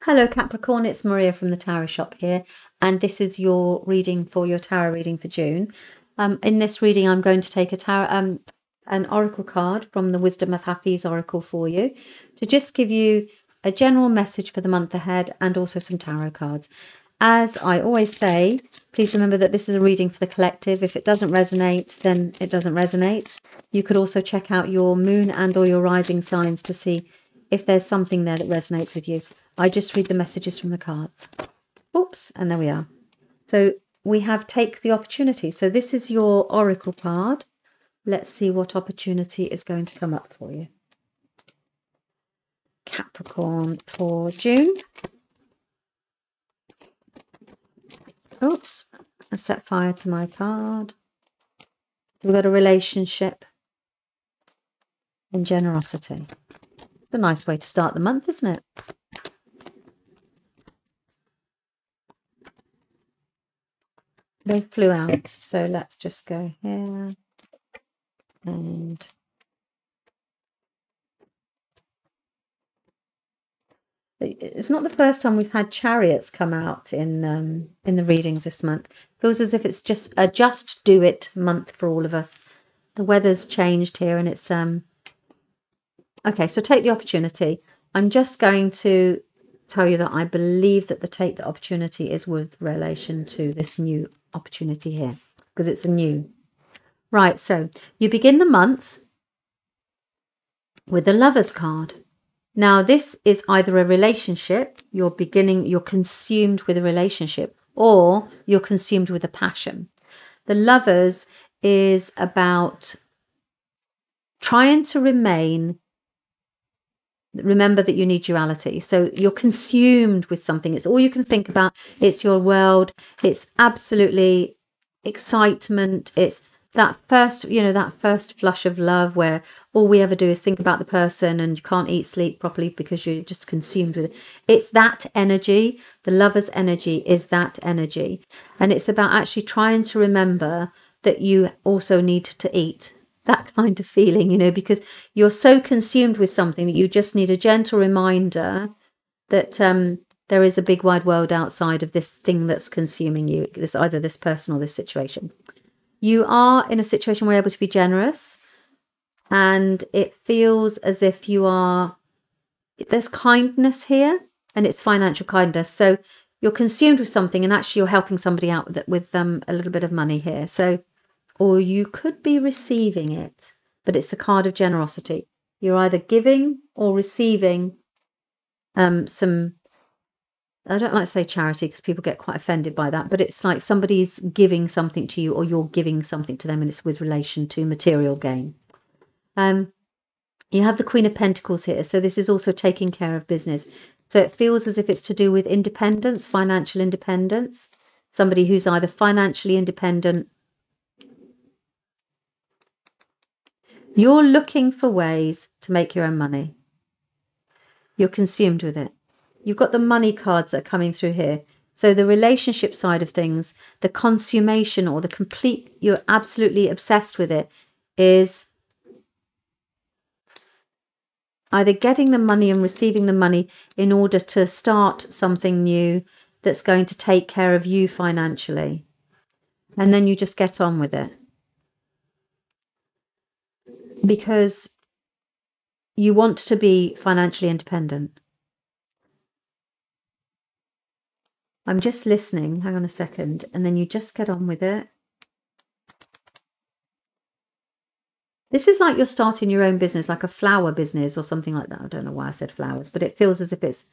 Hello Capricorn, it's Maria from the Tarot Shop here, and this is your reading for your tarot reading for June. In this reading, I'm going to take an oracle card from the Wisdom of Hafiz Oracle for you to just give you a general message for the month ahead and also some tarot cards. As I always say, please remember that this is a reading for the collective. If it doesn't resonate, then it doesn't resonate. You could also check out your moon and or your rising signs to see if there's something there that resonates with you. I just read the messages from the cards. Oops, and there we are. So we have take the opportunity. So this is your oracle card. Let's see what opportunity is going to come up for you. Capricorn for June. Oops, I set fire to my card. We've got a relationship and generosity. It's a nice way to start the month, isn't it? They flew out, so let's just go here and it's not the first time we've had chariots come out in the readings this month. Feels as if it's just a just do it month for all of us. The weather's changed here, and it's okay. So take the opportunity. I'm just going to tell you that I believe that the take the opportunity is with relation to this new opportunity here, because it's a new. Right, so you begin the month with the Lovers card. Now this is either a relationship, you're consumed with a relationship, or you're consumed with a passion. The Lovers is about trying to remember that you need duality. So you're consumed with something. It's all you can think about. It's your world. It's absolutely excitement. It's that first, that first flush of love where all we ever do is think about the person and you can't eat, sleep properly because you're just consumed with it. It's that energy. The Lover's energy is that energy. And it's about actually trying to remember that you also need to eat. That kind of feeling, because you're so consumed with something that you just need a gentle reminder that there is a big wide world outside of this thing that's consuming you, either this person or this situation. You are in a situation where you're able to be generous, and it feels as if there's kindness here, and it's financial kindness. So you're consumed with something and actually you're helping somebody out with a little bit of money here. So or you could be receiving it, but it's a card of generosity. You're either giving or receiving some, I don't like to say charity because people get quite offended by that, but it's like somebody's giving something to you or you're giving something to them, and it's with relation to material gain. You have the Queen of Pentacles here, so this is also taking care of business. So it feels as if it's to do with independence, financial independence, somebody who's either financially independent. You're looking for ways to make your own money. You're consumed with it. You've got the money cards that are coming through here. So the relationship side of things, the consummation or the complete, you're absolutely obsessed with it, is either getting the money and receiving the money in order to start something new that's going to take care of you financially. And then you just get on with it. Because you want to be financially independent. I'm just listening. Hang on a second. And then you just get on with it. This is like you're starting your own business, like a flower business or something like that. I don't know why I said flowers, but it feels as if it's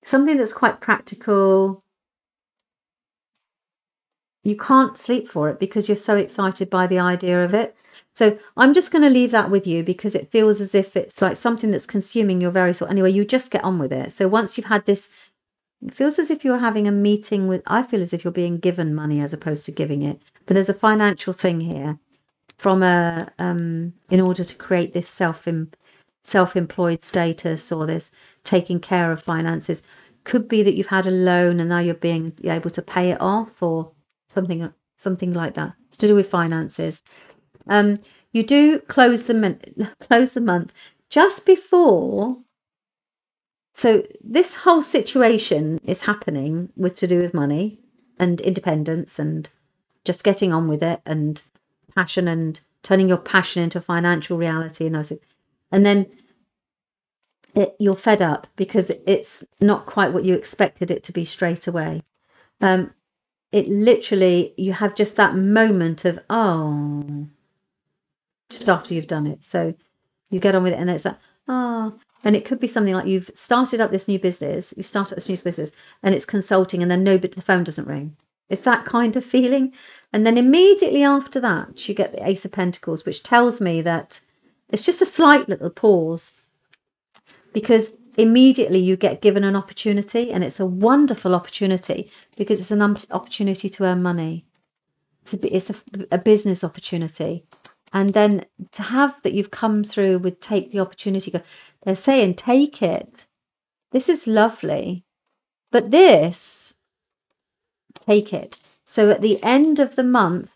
something that's quite practical. You can't sleep for it because you're so excited by the idea of it. So I'm just going to leave that with you because it feels as if it's like something that's consuming your very thought. Anyway, you just get on with it. So once you've had this, it feels as if you're having a meeting with, I feel as if you're being given money as opposed to giving it. But there's a financial thing here from in order to create this self-employed status or this taking care of finances. Could be that you've had a loan and now you're being able to pay it off, or something like that. It's to do with finances. You do close the month just before So this whole situation is happening with to do with money and independence and just getting on with it and passion and turning your passion into financial reality. And then you're fed up because it's not quite what you expected it to be straight away. It literally, you have just that moment of, oh, just after you've done it. So you get on with it and it's like, oh, and it could be something like you've started up this new business, and it's consulting, and then the phone doesn't ring. It's that kind of feeling. And then immediately after that, you get the Ace of Pentacles, which tells me that it's just a slight little pause, because immediately you get given an opportunity, and it's a wonderful opportunity because it's an opportunity to earn money. It's a business opportunity. And then to have that you've come through with take the opportunity, they're saying take it. This is lovely. But take it. So at the end of the month,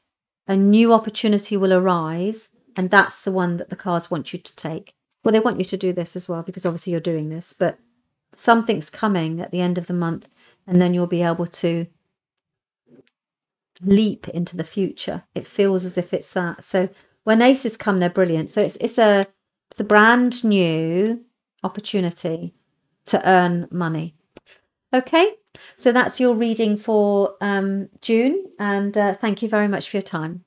a new opportunity will arise, and that's the one that the cards want you to take. Well, they want you to do this as well, because obviously you're doing this, but something's coming at the end of the month, and then you'll be able to leap into the future. It feels as if it's that. So when aces come, they're brilliant. So it's a brand new opportunity to earn money. Okay, so that's your reading for June, and thank you very much for your time.